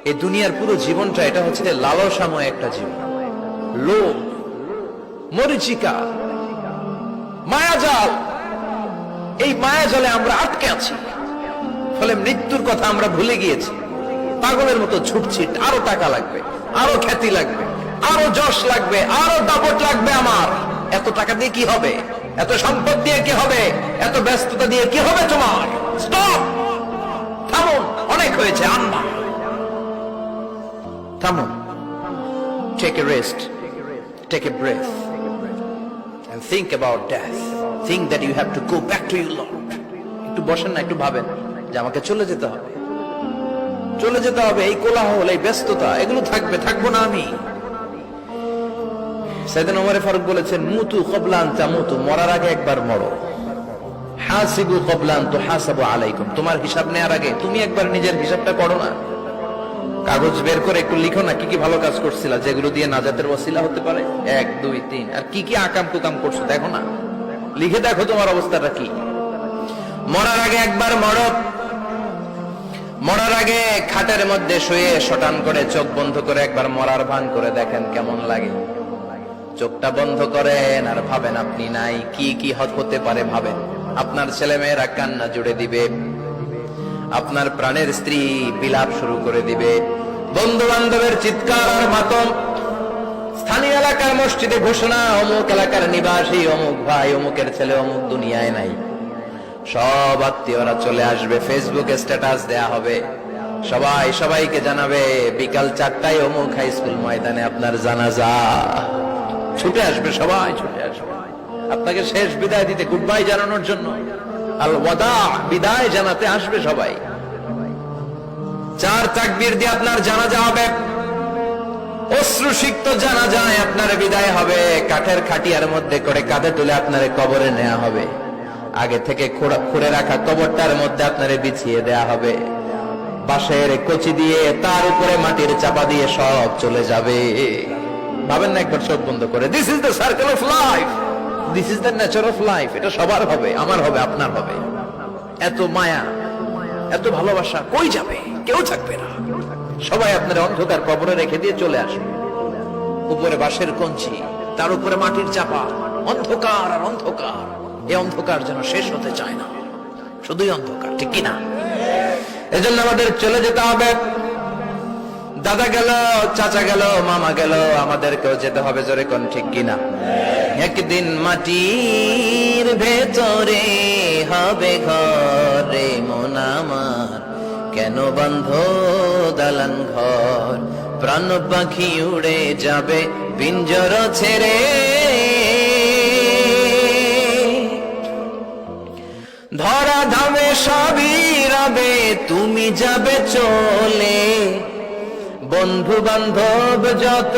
এই দুনিয়ার পুরো জীবনটা এটা হচ্ছে লালসাময় একটা জীবন, লোভ, মরিচিকা, মায়াজাল। এই মায়াজালে আমরা আটকে আছি, ফলে মৃত্যুর কথা আমরা ভুলে গিয়েছি। পাগলের মতো ছুটছি, আরো টাকা লাগবে, আরো খ্যাতি লাগবে, আরো যশ লাগবে, আরো দাপট লাগবে আমার। এত টাকা দিয়ে কি হবে? এত সম্পদ দিয়ে কি হবে? এত ব্যস্ততা দিয়ে কি হবে তোমার? স্টপ, থামুন, অনেক হয়েছে, আন্না, থামুন। Take a rest, take a breath, and think about death. Think that you have to go back to your Lord. একটু বসেন না, একটু ভাবেন যে আমাকে চলে যেতে হবে, চলে যেতে হবে। এই কোলাহল, এই ব্যস্ততা, এগুলো থাকবে, থাকবো না আমি। সাইয়েদনা ওমর ফারুক বলেছেন, মুতু ক্বাবলা আন তামুতু, মরার আগে একবার মরো। হাসিবু ক্বাবলা আন তুহাসাবু আলাইকুম, তোমার হিসাব নেওয়ার আগে তুমি একবার নিজের হিসাবটা করো না। কাগজ বের করে একটু লিখো না, কি কি ভালো কাজ করছিলা, যেগুলো দিয়ে নাজাতের ওসিলা হতে পারে। 1 2 3, আর কি কি আকাম কুকাম করছো দেখো না, লিখে দেখো তোমার অবস্থাটা কি। মরার আগে একবার মরো। মরার আগে খাটের মধ্যে শুয়ে শটান করে চোখ বন্ধ করে একবার মরার ভান করে দেখেন কেমন লাগে। চোখটা বন্ধ করেন আর ভাবেন আপনি নাই, কি কি হতে পারে ভাবেন। আপনার ছেলে মেয়েরা কান্না জুড়ে দিবে, আপনার প্রাণের স্ত্রী বিলাপ শুরু করে দিবে, বন্ধু বান্ধবের চিৎকার আর মাতম, স্থানীয় এলাকার মসজিদে ঘোষণা, অমুক এলাকার নিবাসী, অমুক ভাই, অমুকের ছেলে অমুক দুনিয়ায় নাই। সব আত্মীয়রা চলে আসবে, ফেসবুকে স্ট্যাটাস দেয়া হবে, সবাই সবাইকে জানাবে বিকাল 4টায় অমুক হাই স্কুল ময়দানে আপনার জানাজা। ছুটে আসবে, সবাই ছুটে আসবে আপনাকে শেষ বিদায় দিতে, গুড বাই জানানোর জন্য, আল ওয়াদা, বিদায় জানাতে আসবে সবাই। 4 তাকবীর দিয়ে আপনার জানাজা হবে, অশ্রুসিক্ত জানাজায় আপনার বিদায় হবে। কাঠের খাটিয়ার মধ্যে করে কাঁধে তুলে আপনার কবরে নেওয়া হবে। আগে থেকে খুঁড়ে রাখা কবরটার মধ্যে আপনারে বিছিয়ে দেয়া হবে। বাঁশের কচি দিয়ে তার উপরে মাটির চাপা দিয়ে সব চলে যাবে। ভাবেন না একবার চোখ বন্ধ করে, this is the circle of life, this is the nature of life. এটা সবার হবে, আমার হবে, আপনার হবে। এত মায়া, এত ভালোবাসা কই যাবে? কেউ থাকবে না, সবাই আপনার অন্ধকার কবরে রেখে দিয়ে চলে আসবে। উপরে বাঁশের কঞ্চি, তার উপরে মাটির চাপা, অন্ধকার আর অন্ধকার। এই অন্ধকার যেন শেষ হতে চায় না, শুধুই অন্ধকার, ঠিক কিনা? এজন্য আমাদের চলে যেতে হবে। দাদা গেল, চাচা গেল, মামা গেল, আমাদেরকেও যেতে হবে, জোরে কোন ঠিক কিনা? একদিন মাটির ভেতরে হবে ঘর রে মন আমার, কেন বন্ধ দালান ঘর, প্রাণ পাখি উড়ে যাবে পিঞ্জর ছেড়ে। ধরা ধামে সবই রবে, তুমি যাবে চলে, বন্ধু বান্ধব যত,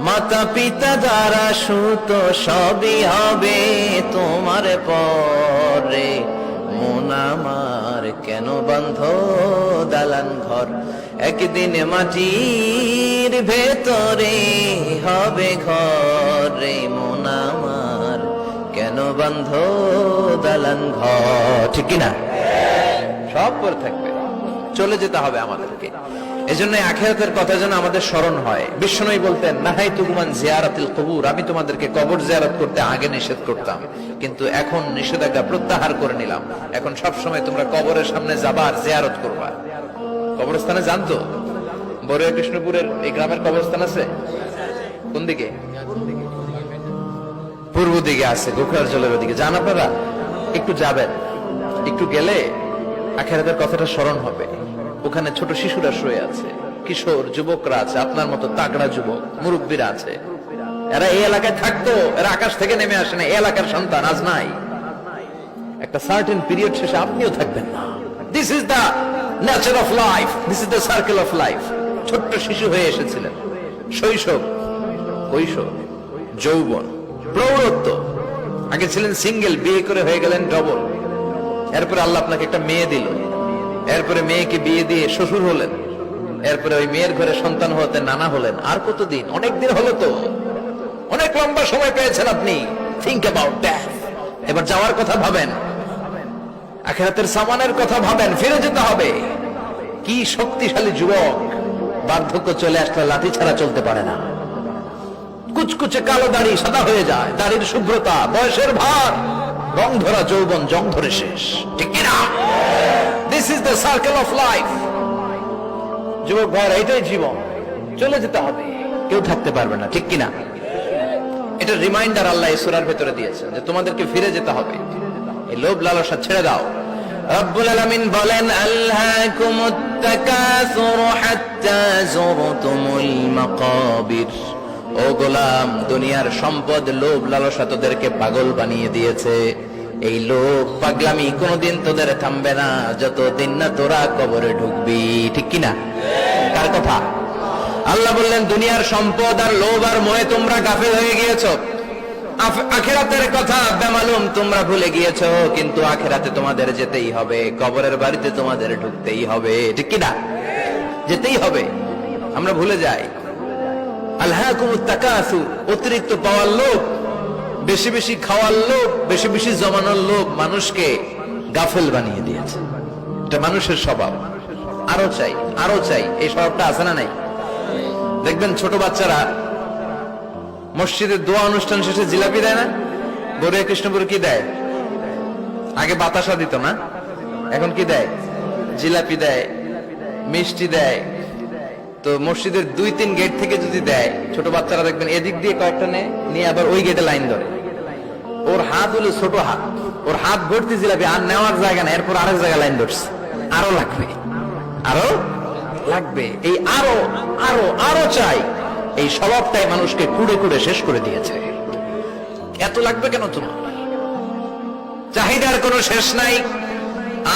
মাতা পিতা যারা সুত, সবই হবে তোমার পরে মন আমার, কেন বন্ধ দালান ঘর, একদিন মাটির ভেতরে হবে ঘর রে মন আমার, কেন বন্ধ দালান ঘর, ঠিক কিনা? সব পরে থাকবে, চলে যেতে হবে আমাদেরকে। এজন্য আখিরাতের কথা যেন আমাদের স্মরণ হয়। বিশ্বনবী বলতেন, নাহাইতুকুম আন জিয়ারাতিল কুবুর, আমি তোমাদেরকে কবর জিয়ারত করতে আগে নিষেধ করতাম, কিন্তু এখন নিষেধাজ্ঞা প্রত্যাহার করে নিলাম। এখন সব সময় তোমরা কবরের সামনে যাবা আর জিয়ারত করবা। কবরস্থানে জানতো বড়ুয়া কৃষ্ণপুরের এই গ্রামের কবরস্থান আছে কোন দিকে? পূর্ব দিকে আছে, গোখরার জলের ওদিকে। যান আপনারা, একটু যাবেন, একটু গেলে আখিরাতের কথাটা স্মরণ হবে। ওখানে ছোট শিশুরা শুয়ে আছে, কিশোর যুবকরা আছে, আপনার মতো তাগড়া যুবক, মুরব্বীরা আছে। এরা এই এলাকায় থাকতো, এরা আকাশ থেকে নেমে আসে না, এই এলাকার সন্তান, আজ নাই। একটা সার্টেন পিরিয়ড শেষে আপনিও থাকবেন না। This is the nature of life, this is the circle of life. ছোট্ট শিশু হয়ে এসেছিলেন, শৈশব, কৈশোর, যৌবন, প্রৌঢ়ত্ব। আগে ছিলেন সিঙ্গেল, বিয়ে করে হয়ে গেলেন ডবল। এরপরে আল্লাহ আপনাকে একটা মেয়ে দিল, এরপরে মেয়েকে বিয়ে দিয়ে শ্বশুর হলেন, এরপরে ওই মেয়ের ঘরে সন্তান হতে নানা হলেন। আর কতদিন? অনেক দিন হলো তো, অনেক লম্বা সময় পেয়েছেন আপনি। Think about that. এবার যাওয়ার কথা ভাবেন, আখিরাতের সামানের কথা ভাবেন, ফিরে যেতে হবে। কি শক্তিশালী যুবক, বার্ধক্য চলে আসলে লাঠি ছাড়া চলতে পারে না। কুচকুচে কালো দাড়ি সাদা হয়ে যায়, দাড়ির শুভ্রতা, বয়সের ভার, রং ধরা যৌবন জং ধরে শেষ, ঠিক কিনা? This is the circle of life. যুবক ভাইরা, এটাই জীবন, চলে যেতে হবে, কেউ থাকতে পারবে না, ঠিক কিনা? এটা রিমাইন্ডার আল্লাহ এই সূরার ভেতরে দিয়েছেন যে তোমাদেরকে ফিরে যেতে হবে, এই লোভ লালসা ছেড়ে দাও। রব্বুল আলামিন বলেন, আলহাকুমুত তাকাসুর হাত্তা যুরতুমুল মাকাবির। ও গোলাম, দুনিয়ার সম্পদ, লোভ লালসা তোদেরকে পাগল বানিয়ে দিয়েছে। এই লোভ পাগলামি কোনোদিন তোদের থামবে না যতদিন না তোরা কবরে ঢুকবি, ঠিক কিনা? কার কথা? আল্লাহ বললেন, দুনিয়ার সম্পদ আর লোভ আর মোহে তোমরা গাফেল হয়ে গিয়েছো। আখিরাতের কথা বেমালুম তোমরা ভুলে গিয়েছো, কিন্তু আখিরাতে তোমাদের যেতেই হবে, কবরের বাড়িতে তোমাদের ঢুকতেই হবে, ঠিক কিনা? যেতেই হবে, আমরা ভুলে যাই। আলহাকুমুত তাকাসুর, অতিরিক্ত পাওয়ার লোভ, বেশি বেশি খাওয়ার লোভ, বেশি বেশি জমানোর লোভ মানুষকে গাফেল বানিয়ে দিয়েছে। এটা মানুষের স্বভাব, আরো চাই আরো চাই, এই স্বভাবটা আছে না নাই? দেখবেন ছোট বাচ্চারা মসজিদের দোয়া অনুষ্ঠান শেষে জিলাপি দেয় না? গড়িয়া কৃষ্ণপুর কি দেয়? আগে বাতাসা দিত না, এখন কি দেয়? জিলাপি দেয়, মিষ্টি দেয়। তো মসজিদের 2-3 গেট থেকে যদি দেয়, ছোট বাচ্চারা দেখবেন এদিক দিয়ে কয়েকটা নিয়ে আবার ওই গেটে লাইন ধরে। ওর হাত হলো ছোট হাত, ওর হাত ভর্তি জিলাপি, আর নেওয়ার জায়গা না, এরপর আরেক জায়গায় লাইন ধরছে, আরো লাগবে আরো লাগবে, এই আরো আরো আরো চাই, এই স্বভাবটাই মানুষকে কুড়ে কুড়ে শেষ করে দিয়েছে। এত লাগবে কেন তোমার? চাহিদার কোনো শেষ নাই,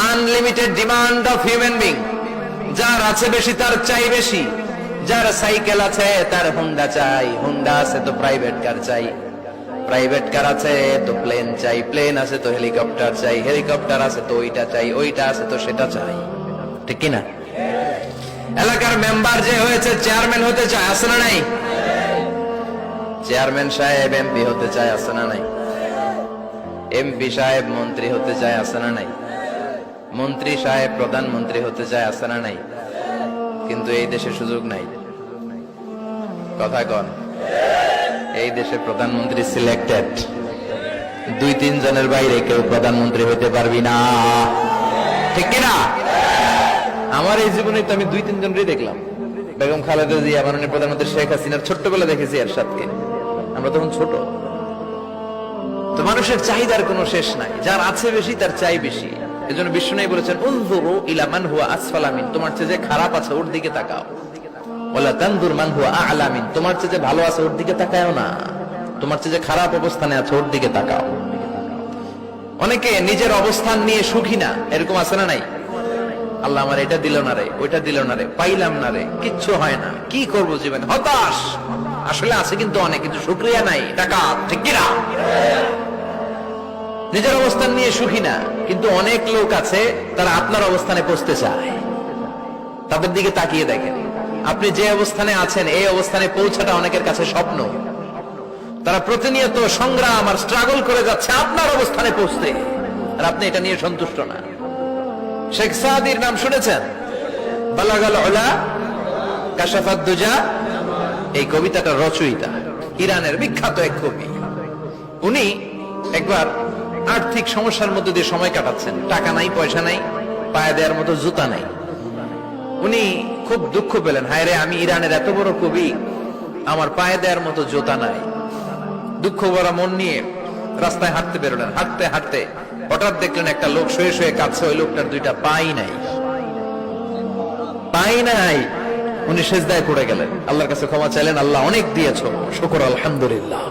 unlimited demand of human being. যার আছে বেশি তার চাই বেশি, যার সাইকেল আছে তার হুন্ডা চাই, হুন্ডা আছে তো প্রাইভেট কার চাই, প্রাইভেট কার আছে তো প্লেন চাই, প্লেন আছে তো হেলিকপ্টার চাই, হেলিকপ্টার আছে তো ওইটা চাই, ওইটা আছে তো সেটা চাই, ঠিক কিনা? এলাকার মেম্বার যে হয়েছে চেয়ারম্যান হতে চায়, আছে না নাই? চেয়ারম্যান সাহেব এমপি হতে চায়, আছে না নাই? এমপি সাহেব মন্ত্রী হতে চায়, আছে না নাই? মন্ত্রী সাহেব প্রধানমন্ত্রী হতে চায়, আছে না নাই? কিন্তু এই দেশে সুযোগ নাই। কথা কন, এই দেশে প্রধানমন্ত্রী সিলেক্টেড, 2-3 জনের বাইরে কেউ প্রধানমন্ত্রী হতে পারবি না, ঠিক কিনা? আমার এই জীবনে তো আমি 2-3 জনই দেখলাম। বেগম খালেদা জিয়া, মাননীয় প্রধানমন্ত্রী শেখ হাসিনার ছোট্টবেলা দেখেছি এরশাদকে, আমরা তখন ছোট। তো মানুষের চাহিদার কোনো শেষ নাই, যার আছে বেশি তার চাই বেশি। এজন্য বিষ্ণু বলেছেন, উনজুরু ইলা মান হুয়া আসফালা মিন, তোমার চেয়ে যে খারাপ আছে ওর দিকে তাকাও। ওয়ালা তানজুর মান হুয়া আ'লা মিন, তোমার চেয়ে যে ভালো আছে ওর দিকে তাকাও না, তোমার চেয়ে যে খারাপ অবস্থানে আছে ওর দিকে তাকাও। অনেকে নিজের অবস্থান নিয়ে সুখী না, এরকম আছে না নাই? আল্লাহ আমার এটা দিল না রে, ওইটা দিল না রে, পাইলাম না রে, কিচ্ছু হয় না, কি করবো জীবনে, হতাশ। আসলে আছে কিন্তু অনেক, কিন্তু শুকরিয়া নাই, টাকা, ঠিক কিনা? নিজের অবস্থান নিয়ে সুখী না, কিন্তু অনেক লোক আছে তারা আপনার অবস্থানে পৌঁছতে চায়। তাদের দিকে তাকিয়ে দেখেন, আপনি যে অবস্থানে আছেন এই অবস্থানে পৌঁছাটা অনেকের কাছে স্বপ্ন। তারা প্রতিনিয়ত সংগ্রাম আর স্ট্রাগল করে যাচ্ছে আপনার অবস্থানে পৌঁছতে, আর আপনি এটা নিয়ে সন্তুষ্ট না। শেখ সাদির নাম শুনেছেন? বালাগাল উলা কাশাফাত দুজা, এই কবিতাটার রচয়িতা, ইরানের বিখ্যাত এক কবি। উনি একবার আর্থিক সমস্যার মধ্যে দিয়ে সময় কাটাচ্ছেন, টাকা নাই, পয়সা নাই, পায়ে দেওয়ার মতো জুতা নাই। উনি খুব দুঃখ পেলেন, হায় রে, আমি ইরানের এত বড় কবি, আমার পায়ে দেওয়ার মতো জুতা নাই। দুঃখ ভরা মন নিয়ে রাস্তায় হাঁটতে বেরোলেন। হাঁটতে হাঁটতে হঠাৎ দেখলেন একটা লোক শুয়ে শুয়ে কাঁদছে, ওই লোকটার 2টা পাই নাই, পাই নাই। উনি সেজদায় পড়ে গেলেন, আল্লাহর কাছে ক্ষমা চাইলেন, আল্লাহ অনেক দিয়েছো, শুকর আলহামদুলিল্লাহ।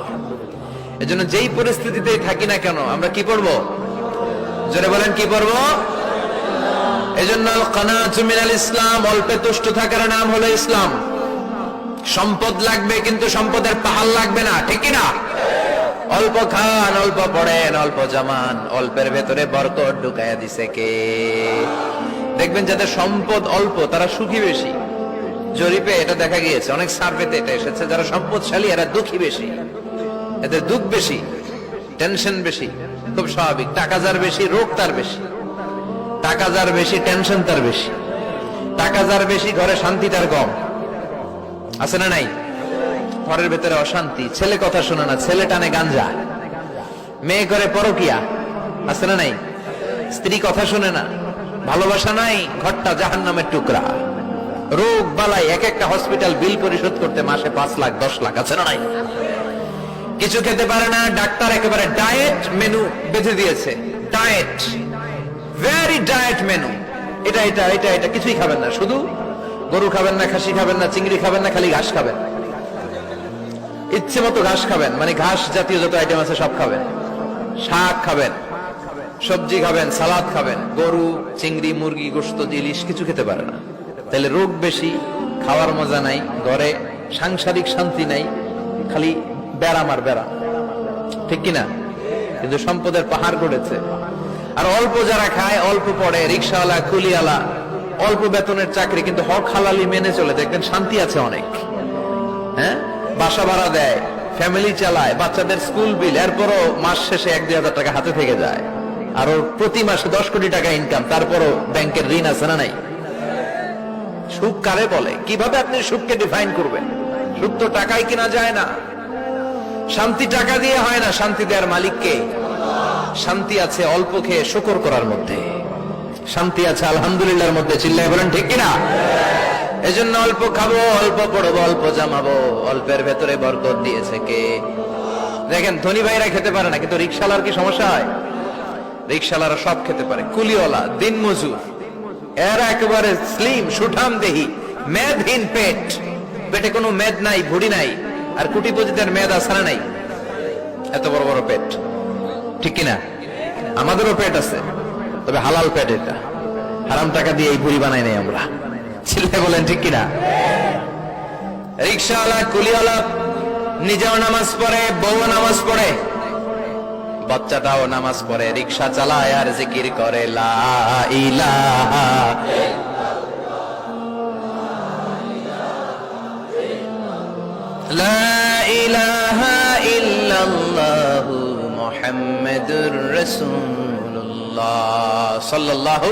এজন্য যেই পরিস্থিতিতেই থাকি না কেন আমরা কি পড়বো? জোরে বলেন, কি পড়বো? এজন্য আল কানাতু মিনাল ইসলাম, অল্পে তুষ্ট থাকার নাম হলো ইসলাম। সম্পদ লাগবে কিন্তু সম্পদের পাহাড় লাগবে না, ঠিক না? অল্প খান, অল্প পড়েন, অল্প জামান, অল্পের ভেতরে বরকত ঢুকাইয়া দিছে কে? দেখবেন যাদের সম্পদ অল্প তারা সুখী বেশি। জরিপে এটা দেখা গিয়েছে, অনেক সার্ভেতে এটা এসেছে, যারা সম্পদশালী এরা দুঃখী বেশি, এদের দুঃখ বেশি, টেনশন বেশি। খুব স্বাভাবিক, টাকা যার বেশি রোগ তার বেশি, টাকা যার বেশি টেনশন তার বেশি, টাকা যার বেশি ঘরে শান্তি তার কম, আছে না নাই? ঘরের ভেতরে অশান্তি, ছেলে কথা শোনে না, ছেলে টানে গাঞ্জা, মেয়ে করে পরকিয়া, আছে না নাই? স্ত্রী কথা শোনে না, ভালোবাসা নাই, ঘরটা জাহান্নামের টুকরা। রোগ বালাই, এক একটা হসপিটাল বিল পরিশোধ করতে মাসে 5 লাখ 10 লাখ, আছে না নাই? কিছু খেতে পারে না, ডাক্তার একেবারে ডায়েট মেনু বেঁধে দিয়েছে। ডায়েট, ভেরি ডায়েট মেনু, এটা এটা এটা এটা কিছুই খাবেন না, শুধু গরু খাবেন না, খাসি খাবেন না, চিংড়ি খাবেন না, খালি ঘাস খাবেন, ইচ্ছে মতো ঘাস খাবেন, মানে ঘাস জাতীয় যত আইটেম আছে সব খাবেন, শাক খাবেন, সবজি খাবেন, সালাদ খাবেন। গরু, চিংড়ি, মুরগি, গোশত, ইলিশ কিছু খেতে পারে না। তাহলে রোগ বেশি, খাওয়ার মজা নাই, ঘরে সাংসারিক শান্তি নাই, খালি বেড়াম আর বেড়া, ঠিক কিনা? কিন্তু সম্পদের পাহাড় গড়েছে। আর অল্প যারা খায়, অল্প পড়ে, রিক্সাওয়ালা, কুলিওয়ালা, অল্প বেতনের চাকরি, কিন্তু হক হালালি মেনে চলে, দেখবেন শান্তি আছে অনেক। হ্যাঁ, বাসা ভাড়া দেয়, ফ্যামিলি চালায়, বাচ্চাদের স্কুল বিল, এরপরও মাস শেষে 1-2 হাজার টাকা হাতে থেকে যায়। আর ওর প্রতি মাসে 10 কোটি টাকা ইনকাম, তারপরও ব্যাংকের ঋণ আছে না নাই? সুখ কারে বলে? কিভাবে আপনি সুখকে ডিফাইন করবেন? সুখ তো টাকায় কিনা যায় না, শান্তি টাকা দিয়ে হয় না, শান্তি দেওয়ার মালিককে। শান্তি আছে অল্প খেয়ে শুকর করার মধ্যে, শান্তি আছে আলহামদুলিল্লাহর মধ্যে। চিল্লায় বলেন ঠিক কিনা? এজন্য অল্প খাবো, অল্প পড়বো, অল্প জামাবো, অল্পের ভেতরে বরকত দিয়েছে কে? দেখেন, ধনী ভাইরা খেতে পারে না, কিন্তু রিক্সাওয়ালার কি সমস্যা হয়? রিক্সাওয়ালারা সব খেতে পারে, কুলিওয়ালা, দিন মজুর, এরা একেবারে স্লিম সুঠাম দেহি, মেদহীন পেট, পেটে কোনো মেদ নাই, ভুড়ি নাই। আর কোটিপতিদের মেদ আছে না নাই? এত বড় বড় পেট, ঠিক কিনা? আমাদেরও পেট আছে, তবে হালাল পেট, এটা হারাম টাকা দিয়ে এই ভুড়ি বানাই নাই আমরা। ছেলে বলেন ঠিক কিনা? রিক্সাওয়ালা, কুলিওয়ালা নিজেও নামাজ পড়ে, বউ নামাজ পড়ে, বাচ্চাটাও নামাজ পড়ে, রিক্সা চালায় আর জিকির করে লা ইলাহা। লা ইলাহা ইল্লাল্লাহু মুহাম্মাদুর রাসূলুল্লাহ সাল্লাল্লাহু